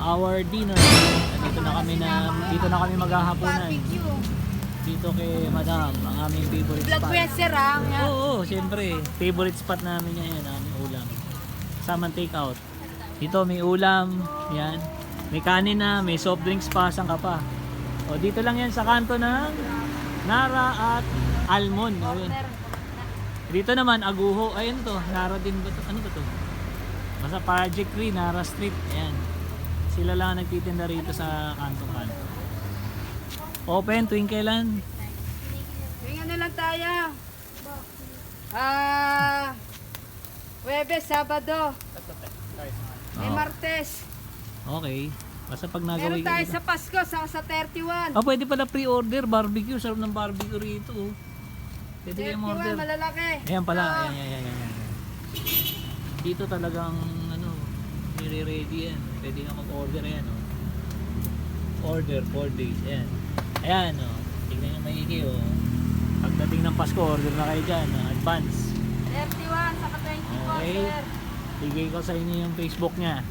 our dinner. Dito na kami maghahaponan. Barbecue. Dito kay Madam, ang aming favorite Vlog spot. ko yan, sir, ha? Oo, siyempre. Favorite spot namin yan, aming ulam. Samang take out. Dito may ulam, yan. May kanin na, may soft drinks pa, saan ka pa. O, dito lang yan sa kanto ng Nara at Almond. O, yun. Dito naman, Aguho. Ayun to, Nara din ba to? Ano ba to? Basta Project 3, Nara Street. Ayan. Sila lang nagtitinda rito sa kanto-kanto. Open tuwing kailan? Yung ano lang tayo. Webes, Sabado. May Martes. Okay. Basta pag Meron nagawin tayo sa Pasko, sa 31. Ah, pwede pala pre-order barbecue. Sarap ng barbecue rito. Oh. Pwede kayong 31, order. malalaki. Ayan pala. Ayan. Dito talagang nire-ready yan. Pwede ka mag-order yan. Oh. Order 4 days. Ayan. Ayan. Oh. Tingnan nyo maigi. Oh. Pagdating ng Pasko, order na kayo dyan. Advance. 31, saka 24, Okay. sir. Bigay ko sa inyo yung Facebook niya.